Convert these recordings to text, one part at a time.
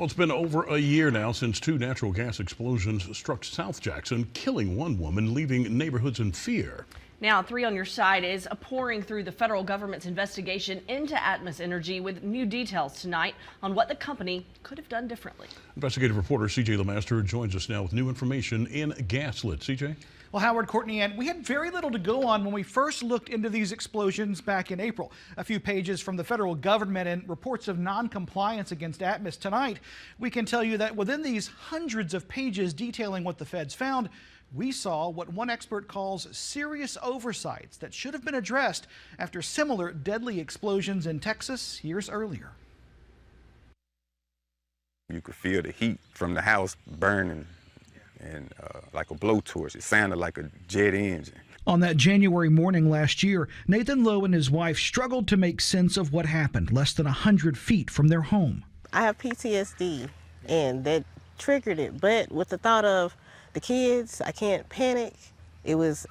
Well, it's been over a year now since two natural gas explosions struck South Jackson, killing one woman, leaving neighborhoods in fear. Now, 3 on Your Side is pouring through the federal government's investigation into Atmos Energy with new details tonight on what the company could have done differently. Investigative reporter CJ Lemaster joins us now with new information in Gaslit. CJ? Well, Howard, Courtney, and we had very little to go on when we first looked into these explosions back in April. A few pages from the federal government and reports of non-compliance against Atmos. Tonight, we can tell you that within these hundreds of pages detailing what the feds found, we saw what one expert calls serious oversights that should have been addressed after similar deadly explosions in Texas years earlier. You could feel the heat from the house burning and like a blowtorch. It sounded like a jet engine. On that January morning last year, Nathan Lowe and his wife struggled to make sense of what happened less than 100 feet from their home. I have PTSD, and that triggered it. But with the thought of the kids, I can't panic. It was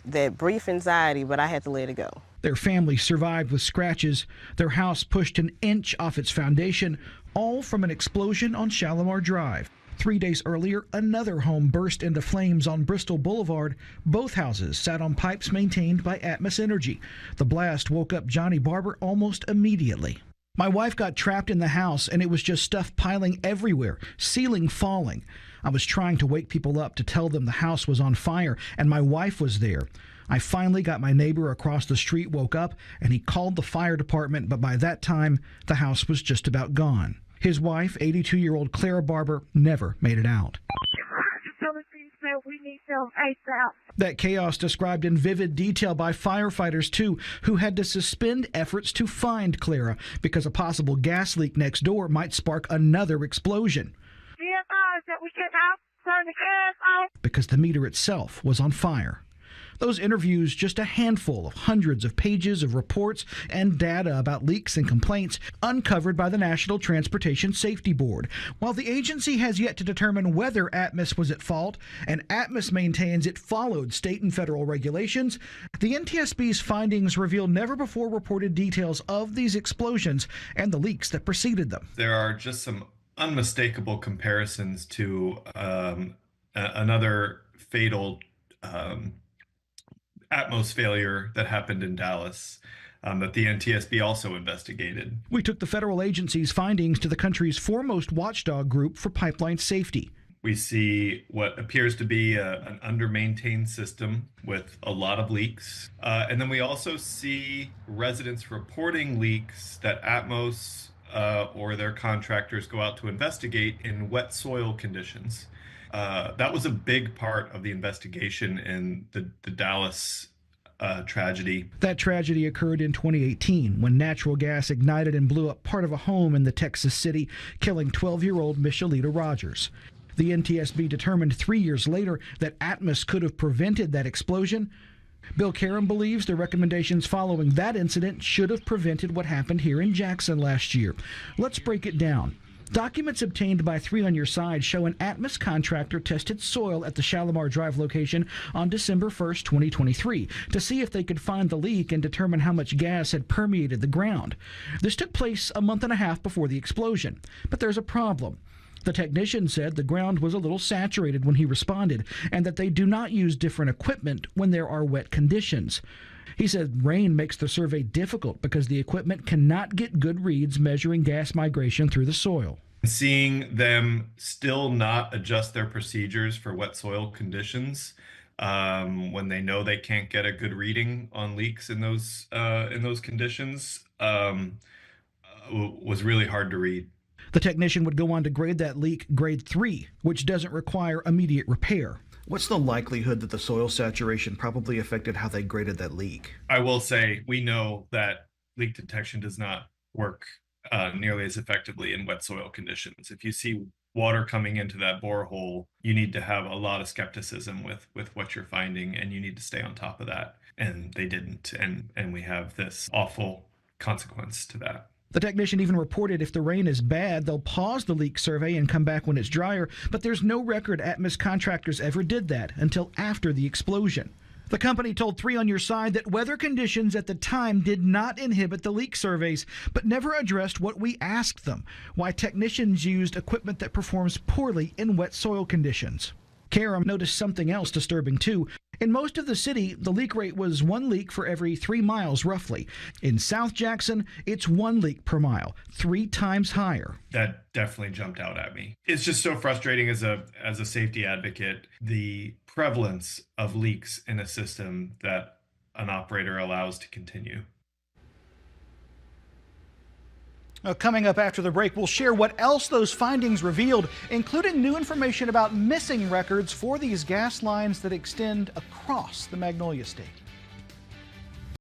that brief anxiety, but I had to let it go. Their family survived with scratches. Their house pushed an inch off its foundation, all from an explosion on Shalimar Drive. 3 days earlier, another home burst into flames on Bristol Boulevard. Both houses sat on pipes maintained by Atmos Energy. The blast woke up Johnny Barber almost immediately. My wife got trapped in the house, and it was just stuff piling everywhere, ceiling falling. I was trying to wake people up to tell them the house was on fire, and my wife was there. I finally got my neighbor across the street woke up, and he called the fire department, but by that time, the house was just about gone. His wife, 82-year-old Clara Barber, never made it out. We need them ASAP. That chaos described in vivid detail by firefighters, too, who had to suspend efforts to find Clara because a possible gas leak next door might spark another explosion. Be advised that we cannot turn the gas off because the meter itself was on fire. Those interviews, just a handful of hundreds of pages of reports and data about leaks and complaints uncovered by the National Transportation Safety Board. While the agency has yet to determine whether Atmos was at fault, and Atmos maintains it followed state and federal regulations, the NTSB's findings reveal never-before-reported details of these explosions and the leaks that preceded them. There are just some unmistakable comparisons to another fatal Atmos failure that happened in Dallas that the NTSB also investigated. We took the federal agency's findings to the country's foremost watchdog group for pipeline safety. We see what appears to be an under-maintained system with a lot of leaks. And then we also see residents reporting leaks that Atmos or their contractors go out to investigate in wet soil conditions. That was a big part of the investigation in the Dallas tragedy. That tragedy occurred in 2018 when natural gas ignited and blew up part of a home in the Texas city, killing 12-year-old Michelita Rogers. The NTSB determined 3 years later that Atmos could have prevented that explosion. Bill Karam believes the recommendations following that incident should have prevented what happened here in Jackson last year. Let's break it down. Documents obtained by 3 on Your Side show an Atmos contractor tested soil at the Shalimar Drive location on December 1st, 2023, to see if they could find the leak and determine how much gas had permeated the ground. This took place a month and a half before the explosion. But there's a problem. The technician said the ground was a little saturated when he responded, and that they do not use different equipment when there are wet conditions. He said rain makes the survey difficult because the equipment cannot get good reads measuring gas migration through the soil. Seeing them still not adjust their procedures for wet soil conditions when they know they can't get a good reading on leaks in those conditions was really hard to read. The technician would go on to grade that leak grade 3, which doesn't require immediate repair. What's the likelihood that the soil saturation probably affected how they graded that leak? I will say we know that leak detection does not work nearly as effectively in wet soil conditions. If you see water coming into that borehole, you need to have a lot of skepticism with what you're finding, and you need to stay on top of that. And they didn't, and we have this awful consequence to that. The technician even reported if the rain is bad, they'll pause the leak survey and come back when it's drier, but there's no record Atmos contractors ever did that until after the explosion. The company told 3 on Your Side that weather conditions at the time did not inhibit the leak surveys, but never addressed what we asked them: why technicians used equipment that performs poorly in wet soil conditions. Karam noticed something else disturbing too. In most of the city, the leak rate was 1 leak for every 3 miles roughly. In South Jackson, it's 1 leak per mile, 3 times higher. That definitely jumped out at me. It's just so frustrating as a safety advocate, the prevalence of leaks in a system that an operator allows to continue. Coming up after the break, we'll share what else those findings revealed, including new information about missing records for these gas lines that extend across the Magnolia State.